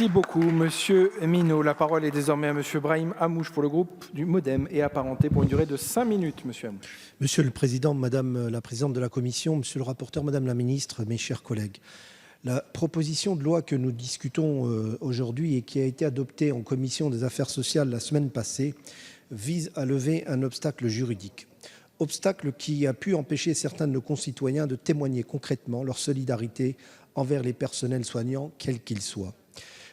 Merci beaucoup, Monsieur Minot. La parole est désormais à Monsieur Brahim Hamouche pour le groupe du MoDem et apparenté pour une durée de 5 minutes, Monsieur Hamouche. Monsieur le Président, Madame la Présidente de la Commission, Monsieur le rapporteur, Madame la Ministre, mes chers collègues. La proposition de loi que nous discutons aujourd'hui et qui a été adoptée en Commission des Affaires sociales la semaine passée vise à lever un obstacle juridique. Obstacle qui a pu empêcher certains de nos concitoyens de témoigner concrètement leur solidarité envers les personnels soignants, quels qu'ils soient.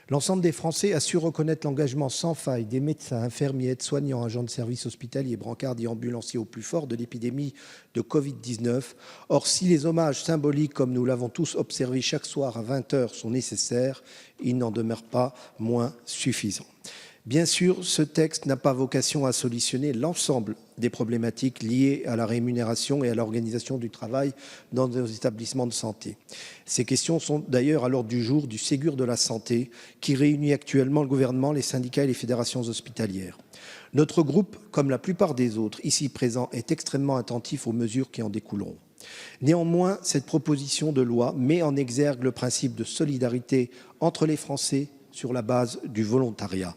L'ensemble des Français a su reconnaître l'engagement sans faille des médecins, infirmiers, aides-soignants, agents de services hospitaliers, brancards et ambulanciers au plus fort de l'épidémie de Covid-19. Or, si les hommages symboliques, comme nous l'avons tous observé chaque soir à 20 h, sont nécessaires, ils n'en demeurent pas moins suffisants. Bien sûr, ce texte n'a pas vocation à solutionner l'ensemble des problématiques liées à la rémunération et à l'organisation du travail dans nos établissements de santé. Ces questions sont d'ailleurs à l'ordre du jour du Ségur de la santé qui réunit actuellement le gouvernement, les syndicats et les fédérations hospitalières. Notre groupe, comme la plupart des autres ici présents, est extrêmement attentif aux mesures qui en découleront. Néanmoins, cette proposition de loi met en exergue le principe de solidarité entre les Français sur la base du volontariat.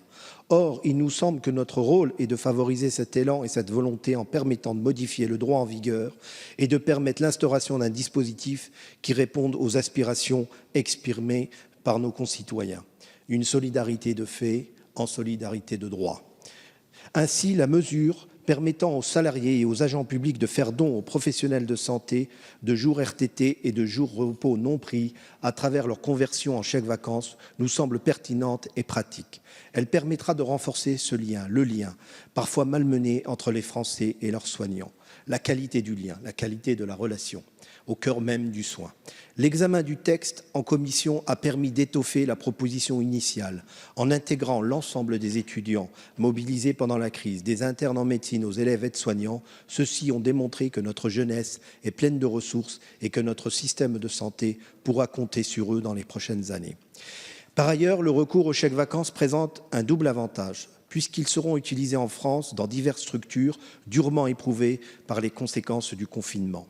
Or, il nous semble que notre rôle est de favoriser cet élan et cette volonté en permettant de modifier le droit en vigueur et de permettre l'instauration d'un dispositif qui réponde aux aspirations exprimées par nos concitoyens. Une solidarité de fait en solidarité de droit. Ainsi, la mesure permettant aux salariés et aux agents publics de faire don aux professionnels de santé de jours RTT et de jours repos non pris à travers leur conversion en chèque-vacances nous semble pertinente et pratique. Elle permettra de renforcer ce lien, le lien, parfois malmené entre les Français et leurs soignants. La qualité du lien, la qualité de la relation, au cœur même du soin. L'examen du texte en commission a permis d'étoffer la proposition initiale en intégrant l'ensemble des étudiants mobilisés pendant la crise, des internes en médecine aux élèves aides-soignants. Ceux-ci ont démontré que notre jeunesse est pleine de ressources et que notre système de santé pourra compter sur eux dans les prochaines années. Par ailleurs, le recours aux chèques-vacances présente un double avantage, puisqu'ils seront utilisés en France dans diverses structures durement éprouvées par les conséquences du confinement.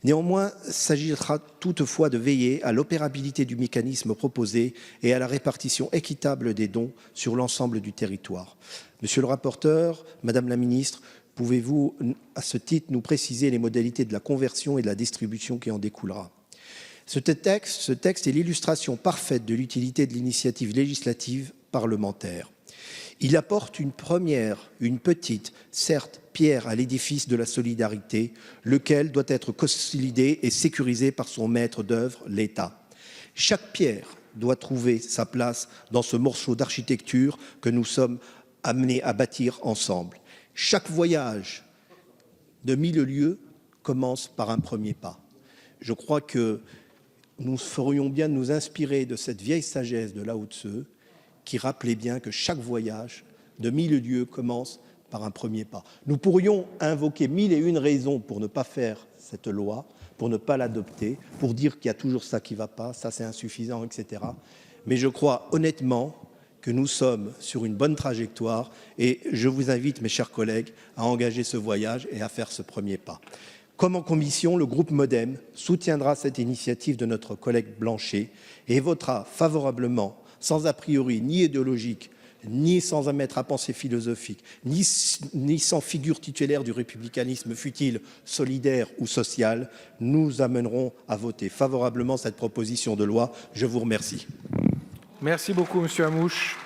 Néanmoins, il s'agira toutefois de veiller à l'opérabilité du mécanisme proposé et à la répartition équitable des dons sur l'ensemble du territoire. Monsieur le rapporteur, Madame la Ministre, pouvez-vous, à ce titre, nous préciser les modalités de la conversion et de la distribution qui en découlera ? Ce texte est l'illustration parfaite de l'utilité de l'initiative législative parlementaire. Il apporte une petite, certes, pierre à l'édifice de la solidarité, lequel doit être consolidé et sécurisé par son maître d'œuvre, l'État. Chaque pierre doit trouver sa place dans ce morceau d'architecture que nous sommes amenés à bâtir ensemble. Chaque voyage de 1000 lieues commence par un premier pas. Je crois que nous ferions bien de nous inspirer de cette vieille sagesse de Lao Tse qui rappelait bien que chaque voyage de 1000 lieues commence par un premier pas. Nous pourrions invoquer 1001 raisons pour ne pas faire cette loi, pour ne pas l'adopter, pour dire qu'il y a toujours ça qui ne va pas, ça c'est insuffisant, etc. Mais je crois honnêtement que nous sommes sur une bonne trajectoire et je vous invite, mes chers collègues, à engager ce voyage et à faire ce premier pas. Comme en commission, le groupe MoDem soutiendra cette initiative de notre collègue Blanchet et votera favorablement, sans a priori ni idéologique, ni sans mettre à penser philosophique, ni sans figure titulaire du républicanisme, fût-il solidaire ou social, nous amènerons à voter favorablement cette proposition de loi. Je vous remercie. Merci beaucoup, Monsieur Hamouche.